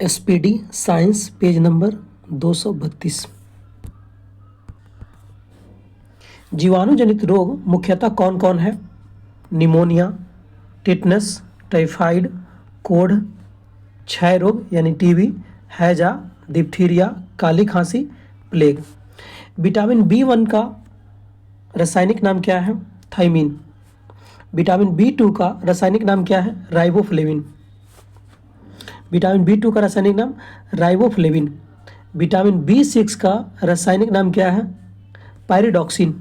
SPD science page number 232। जीवाणु जनित रोग मुख्यतः कौन कौन है? निमोनिया, टिटनस, टाइफाइड, कोढ़, क्षय रोग यानी टीबी, हैजा, डिप्थीरिया, काली खांसी, प्लेग। विटामिन बी1 का रासायनिक नाम क्या है? थाइमीन। विटामिन बी2 का रासायनिक नाम क्या है? राइबोफ्लेविन। विटामिन बी2 का रासायनिक नाम राइबोफ्लेविन। विटामिन बी6 का रासायनिक नाम क्या है? पायरिडॉक्सिन।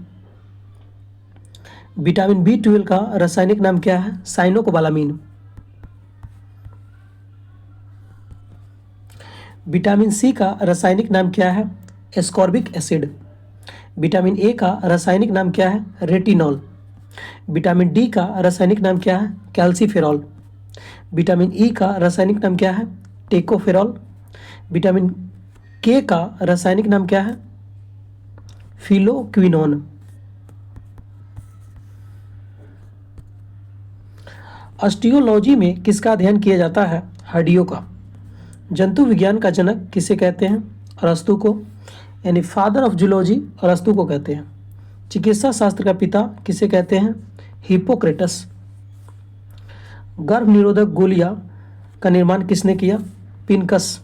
विटामिन बी12 का रासायनिक नाम क्या है? साइनोकोबालामीन। विटामिन सी का रासायनिक नाम क्या है? Ascorbic acid. विटामिन ए का रासायनिक नाम क्या है? रेटिनॉल। विटामिन डी का रासायनिक नाम क्या है? कैल्सीफेरॉल। विटामिन ई का रासायनिक नाम क्या है? टेकोफेरॉल। विटामिन के का रासायनिक नाम क्या है? फिलोक्विनोन। ऑस्टियोलॉजी में किसका अध्ययन किया जाता है? हड्डियों का। जंतु विज्ञान का जनक किसे कहते हैं? अरस्तु को, यानी फादर ऑफ जूलॉजी अरस्तु को कहते हैं। चिकित्सा शास्त्र का पिता किसे कहते हैं? हिप्पोक्रेटस। गर्भ निरोधक गोलियां का निर्माण किसने किया? पिनकस।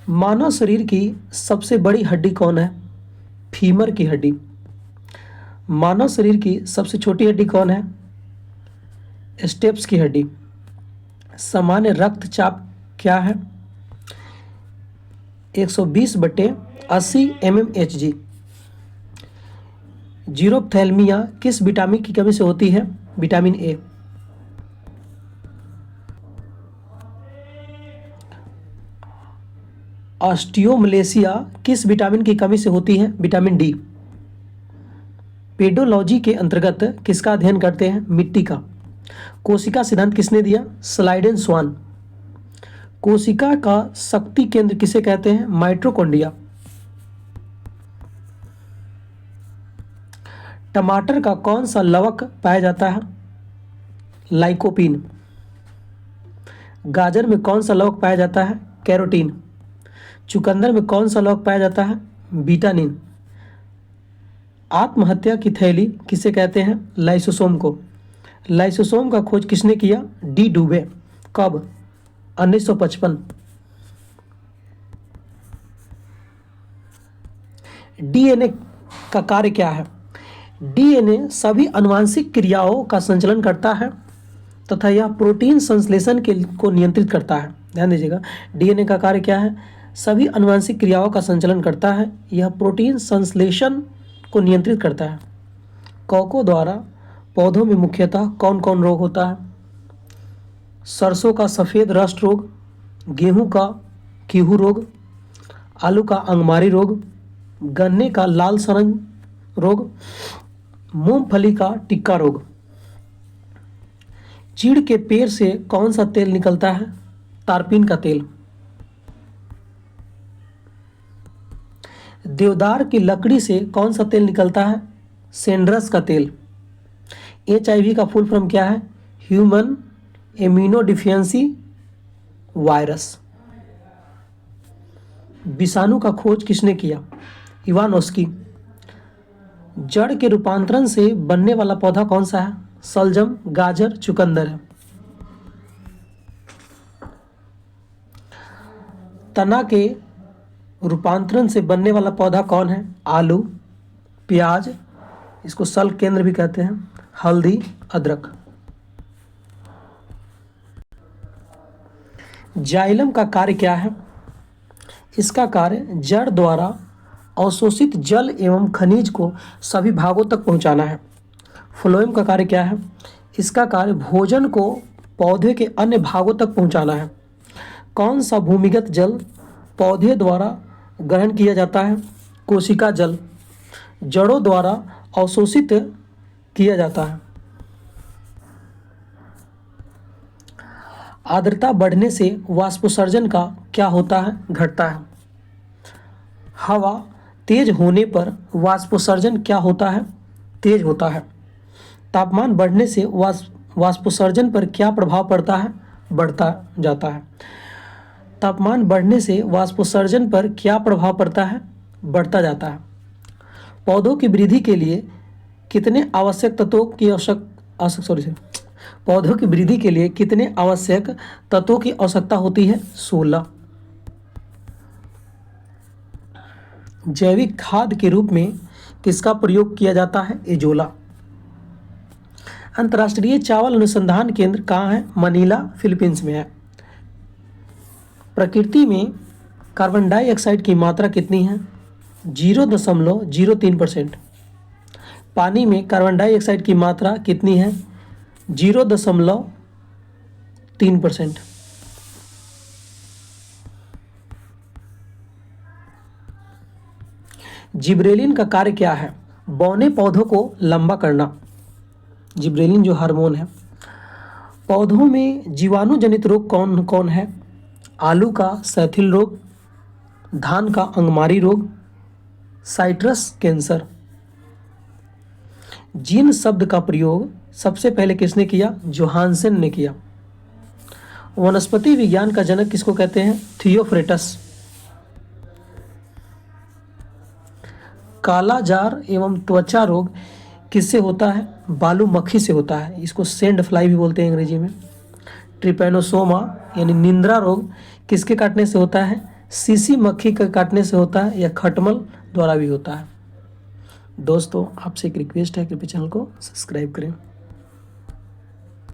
मानव शरीर की सबसे बड़ी हड्डी कौन है? फीमर की हड्डी। मानव शरीर की सबसे छोटी हड्डी कौन है? स्टेप्स की हड्डी। सामान्य रक्तचाप क्या है? 120/80 mmHg। जीरोप्थैल्मिया किस विटामिन की कमी से होती है? Vitamin A. ऑस्टियोमलेशिया किस विटामिन की कमी से होती है? Vitamin D. पेडोलॉजी के अंतर्गत किसका अध्ययन करते हैं? मिट्टी का। कोशिका सिद्धांत किसने दिया? स्लाइडेन स्वान। कोशिका का शक्ति केंद्र किसे कहते हैं? माइटोकॉन्ड्रिया। टमाटर का कौन सा लवक पाया जाता है? लाइकोपीन। गाजर में कौन सा लवक पाया जाता है? कैरोटीन। चुकंदर में कौन सा लवक पाया जाता है? बीटानिन। आत्महत्या की थैली किसे कहते हैं? लाइसोसोम को। लाइसोसोम का खोज किसने किया? डी डुबे। कब? 1955। डीएनए का कार्य क्या है? डीएनए सभी आनुवंशिक क्रियाओं का संचालन करता है तथा यह प्रोटीन संश्लेषण को नियंत्रित करता है। ध्यान दीजिएगा, डीएनए का कार्य क्या है? सभी आनुवंशिक क्रियाओं का संचालन करता है, यह प्रोटीन संश्लेषण को नियंत्रित करता है। कवकों द्वारा पौधों में मुख्यतः कौन कौन रोग होता है? सरसों का सफ़ेद रस्ट रोग, गेहूं का कीहू रोग, आलू का अंगमारी रोग, गन्ने का लाल सरंग रोग, मूंगफली का टिक्का रोग। चीड़ के पेड़ से कौन सा तेल निकलता है? तारपीन का तेल। देवदार की लकड़ी से कौन सा तेल निकलता है? सेंड्रस का तेल। HIV का फुल फॉर्म क्या है? Human immunodeficiency virus. विषाणु का खोज किसने किया? इवानोस्की। जड़ के रूपांतरण से बनने वाला पौधा कौन सा है? शलजम, गाजर, चुकंदर है। तना के रूपांतरण से बनने वाला पौधा कौन है? आलू, प्याज, इसको सल केंद्र भी कहते हैं, हल्दी, अदरक। जाइलम का कार्य क्या है? इसका कार्य जड़ द्वारा अवशोषित जल एवं खनिज को सभी भागों तक पहुंचाना है। फ्लोएम का कार्य क्या है? इसका कार्य भोजन को पौधे के अन्य भागों तक पहुंचाना है। कौन सा भूमिगत जल पौधे द्वारा ग्रहण किया जाता है? कोशिका जल। जड़ों द्वारा अवशोषित किया जाता है। आर्द्रता बढ़ने से वाष्पोत्सर्जन का क्या होता है? घटता है। हवा तेज होने पर वाष्पोत्सर्जन क्या होता है? तेज होता है। तापमान बढ़ने से वाष्पोत्सर्जन पर क्या प्रभाव पड़ता है? बढ़ता जाता है। तापमान बढ़ने से वाष्पोत्सर्जन पर क्या प्रभाव पड़ता है? बढ़ता जाता है। पौधों की वृद्धि के लिए कितने आवश्यक तत्वों की पौधों की वृद्धि के लिए कितने आवश्यक तत्वों की आवश्यकता होती है? 16। जैविक खाद के रूप में किसका प्रयोग किया जाता है? एजोला। अंतर्राष्ट्रीय चावल अनुसंधान केंद्र कहाँ है? मनीला, फिलीपींस में है। प्रकृति में कार्बन डाइऑक्साइड की मात्रा कितनी है? 0.03%। पानी में कार्बन डाइऑक्साइड की मात्रा कितनी है? 0.3%। जिब्रेलिन का कार्य क्या है? बौने पौधों को लंबा करना। जिब्रेलिन जो हार्मोन है। पौधों में जीवाणु जनित रोग कौन कौन है? आलू का सैथिल रोग, धान का अंगमारी रोग, साइट्रस कैंसर। जीन शब्द का प्रयोग सबसे पहले किसने किया? जोहानसन ने किया। वनस्पति विज्ञान का जनक किसको कहते हैं? थियोफ्रेटस। काला जार एवं त्वचा रोग किससे होता है? बालू मक्खी से होता है। इसको सेंड फ्लाई भी बोलते हैं अंग्रेजी में। ट्रिपैनोसोमा यानी निंद्रा रोग किसके काटने से होता है? सीसी मक्खी के काटने से होता है या खटमल द्वारा भी होता है। दोस्तों, आपसे एक रिक्वेस्ट है, कृपया चैनल को सब्सक्राइब करें।